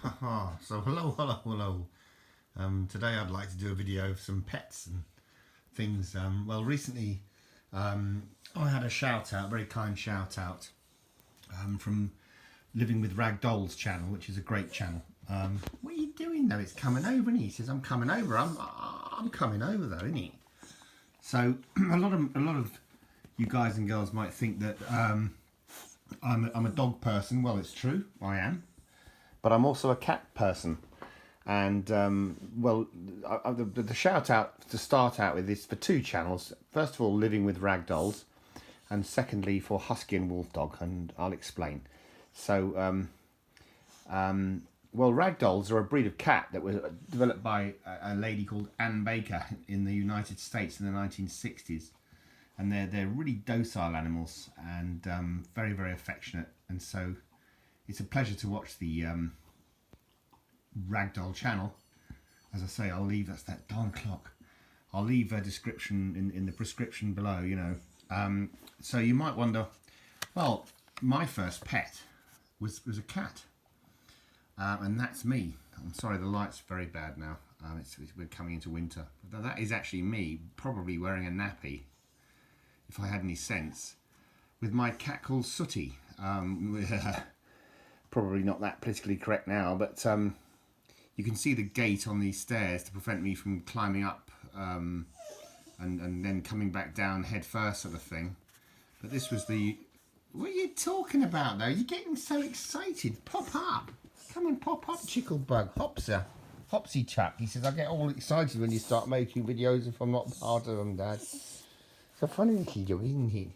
So hello. Today I'd like to do a video of some pets and things. Well, recently I had a shout out, very kind shout out from Living with Ragdolls channel, which is a great channel. What are you doing though? It's coming over, and he says, "I'm coming over." I'm coming over though, isn't he? So a lot of you guys and girls might think that I'm a dog person. Well, it's true, I am. But I'm also a cat person, and the shout out to start out with is for two channels. First of all, Living with Ragdolls, and secondly for Husky and Wolfdog, and I'll explain. So, Ragdolls are a breed of cat that was developed by a lady called Anne Baker in the United States in the 1960s, and they're really docile animals and very, very affectionate, and so it's a pleasure to watch the Ragdoll channel. As I say, I'll leave, that's that darn clock. I'll leave a description in the prescription below, you know. So you might wonder, well, my first pet was a cat. And that's me. I'm sorry, the light's very bad now. We're coming into winter. But that is actually me, probably wearing a nappy, if I had any sense, with my cat called Sooty. Probably not that politically correct now, but you can see the gate on these stairs to prevent me from climbing up and then coming back down head first, sort of thing. But this was the... What are you talking about, though? You're getting so excited. Pop up. Come and pop up, Chicklebug. Hopser. Hopsy Chuck. He says, I get all excited when you start making videos if I'm not part of them, Dad. It's a funny little dog, isn't he?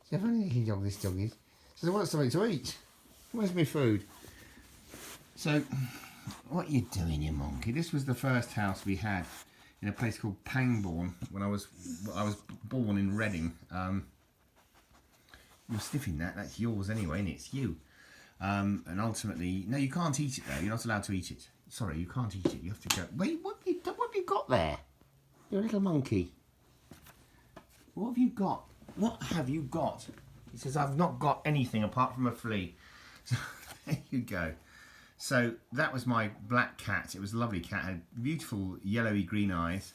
It's a funny little dog, this dog is. Says, I want something to eat. Where's my food? So, what are you doing, you monkey? This was the first house we had in a place called Pangbourne when I was born in Reading. You're sniffing that. That's yours anyway, and it's you. And ultimately, no, you can't eat it though. You're not allowed to eat it. Sorry, you can't eat it. You have to go. Wait, what have you got there? You're a little monkey. What have you got? What have you got? He says, I've not got anything apart from a flea. So there you go. So that was my black cat. It was a lovely cat. It had beautiful yellowy green eyes,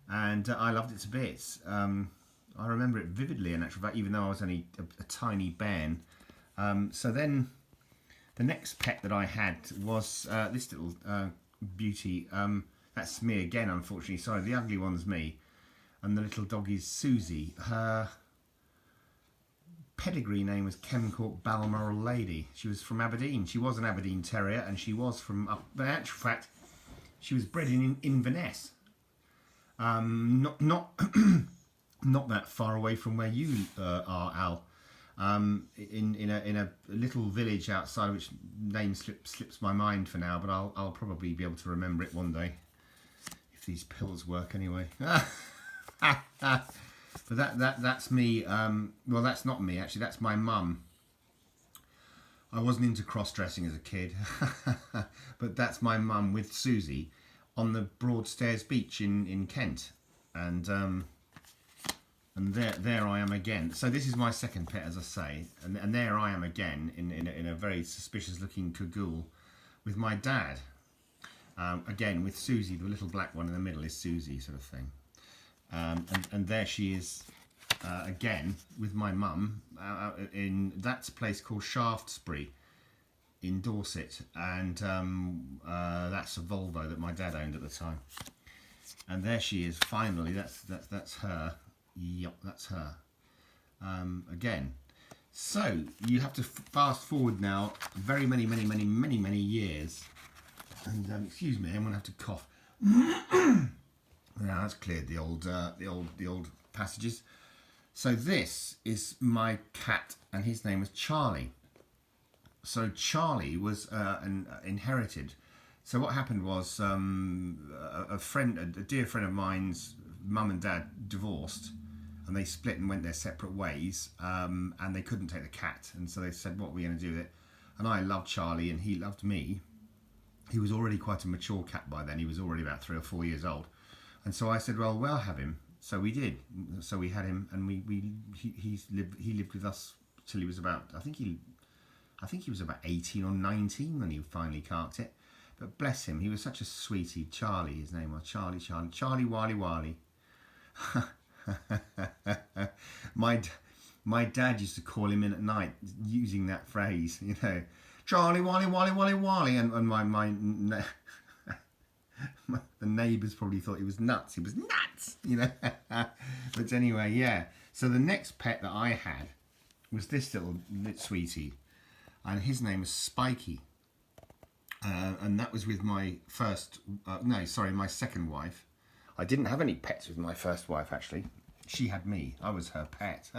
and I loved it to bits. I remember it vividly, in actual fact, even though I was only a tiny bairn. So then the next pet that I had was this little beauty. That's me again, unfortunately. Sorry, the ugly one's me. And the little dog is Susie. Her pedigree name was Chemcourt Balmoral Lady. She was from Aberdeen. She was an Aberdeen Terrier, and she was from but in actual fact, she was bred in Inverness. Not not that far away from where you are, Al. In a little village outside, which name slips my mind for now, but I'll probably be able to remember it one day if these pills work anyway. But that's me. Well, that's not me actually. That's my mum. I wasn't into cross-dressing as a kid, but that's my mum with Susie on the Broadstairs beach in Kent, and there I am again. So this is my second pet, as I say, and there I am again in a very suspicious-looking cagoule with my dad. Again with Susie, the little black one in the middle is Susie, sort of thing. And there she is again with my mum in that's a place called Shaftesbury in Dorset, and that's a Volvo that my dad owned at the time. And there she is finally. That's her. Yep, that's her. Again. So you have to fast forward now very many years. And excuse me, I'm gonna have to cough. Now that's cleared the old passages. So this is my cat, and his name was Charlie. So Charlie was inherited. So what happened was a dear friend of mine's mum and dad divorced, and they split and went their separate ways. And they couldn't take the cat, and so they said, "What are we going to do with it?" And I loved Charlie, and he loved me. He was already quite a mature cat by then. He was already about 3 or 4 years old. And so I said, well, we'll have him. So we did. So we had him, and he lived with us till he was about, I think I think he was about 18 or 19 when he finally carked it. But bless him, he was such a sweetie. Charlie, his name was Charlie Wally Wally. My dad used to call him in at night using that phrase, you know, Charlie Wally Wally Wally Wally, and the neighbours probably thought he was nuts. He was nuts, you know. But anyway, yeah. So the next pet that I had was this little sweetie, and his name was Spiky, and that was with my my second wife. I didn't have any pets with my first wife, actually. She had me. I was her pet.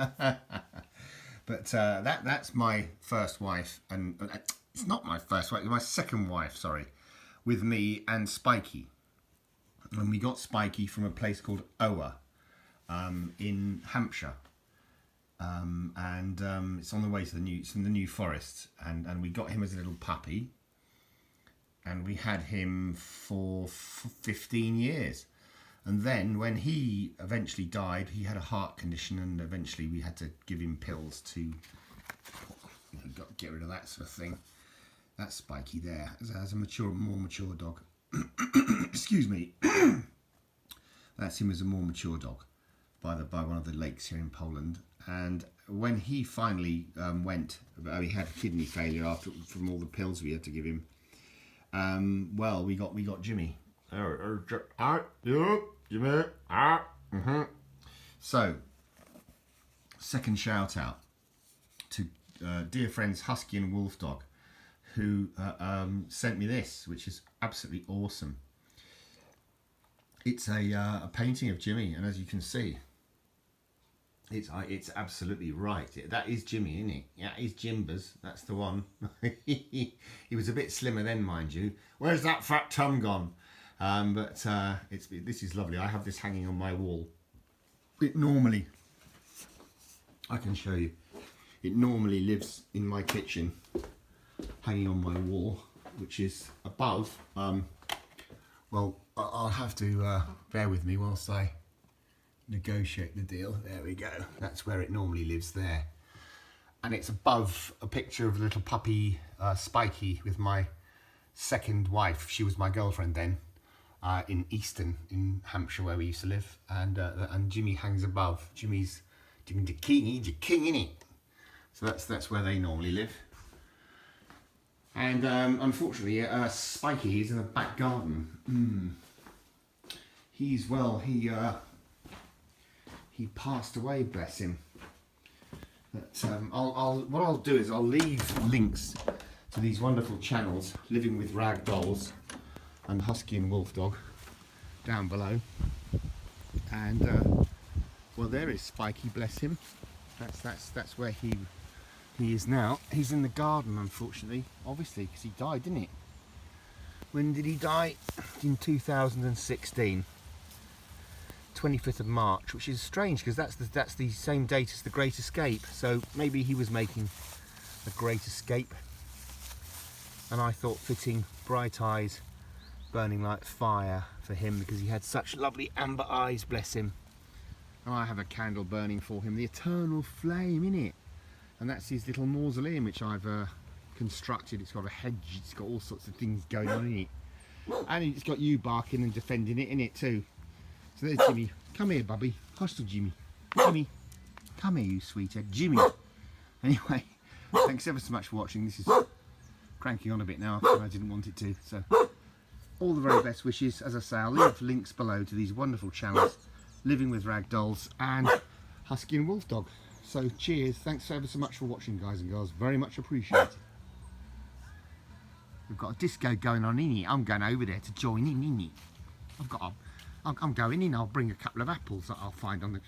But that's my first wife, and it's not my first wife. My second wife, sorry, with me and Spiky. And we got Spiky from a place called Ower in Hampshire. It's on the way to the New Forest, and we got him as a little puppy, and we had him for 15 years. And then when he eventually died, he had a heart condition, and eventually we had to give him pills to get rid of that sort of thing. That's Spiky there, as a more mature dog. Excuse me. That's him as a more mature dog by one of the lakes here in Poland. And when he finally went, he had kidney failure from all the pills we had to give him. Well, we got Jimmy. So, second shout out to dear friends Husky and Wolfdog, who sent me this, which is absolutely awesome. It's a painting of Jimmy, and as you can see, it's absolutely right. That is Jimmy, isn't it? Yeah, he's Jimbers. That's the one. He was a bit slimmer then, mind you. Where's that fat tum gone? This is lovely. I have this hanging on my wall. I can show you. It normally lives in my kitchen, hanging on my wall, which is above. Well, I'll have to bear with me whilst I negotiate the deal. There we go. That's where it normally lives there. And it's above a picture of a little puppy, Spiky, with my second wife. She was my girlfriend then, in Easton, in Hampshire, where we used to live. And Jimmy hangs above. Jimmy's the king. He's the king, isn't he? So that's where they normally live. And unfortunately, Spiky is in the back garden. He passed away, bless him. But what I'll do is I'll leave links to these wonderful channels, Living with Ragdolls and Husky and Wolfdog, down below. And well, there is Spiky, bless him. That's where he is now. He's in the garden, unfortunately, obviously, because he died, didn't he? When did he die? In 2016. 25th of March, which is strange because that's the same date as The Great Escape. So maybe he was making a great escape, and I thought fitting bright eyes burning like fire for him, because he had such lovely amber eyes, bless him. And I have a candle burning for him, the eternal flame, innit? And that's his little mausoleum, which I've constructed. It's got a hedge, it's got all sorts of things going on in it, and it's got you barking and defending it in it too. So there's Jimmy. Come here, Bubby. Hostile Jimmy. Jimmy. Come here, you sweethead. Jimmy. Anyway, thanks ever so much for watching. This is cranking on a bit now after I didn't want it to. So, all the very best wishes. As I say, I'll leave links below to these wonderful channels, Living with Ragdolls and Husky and Wolfdog. So, cheers. Thanks ever so much for watching, guys and girls. Very much appreciated. We've got a disco going on in here. I'm going over there to join in it. I'm going in. I'll bring a couple of apples that I'll find on the...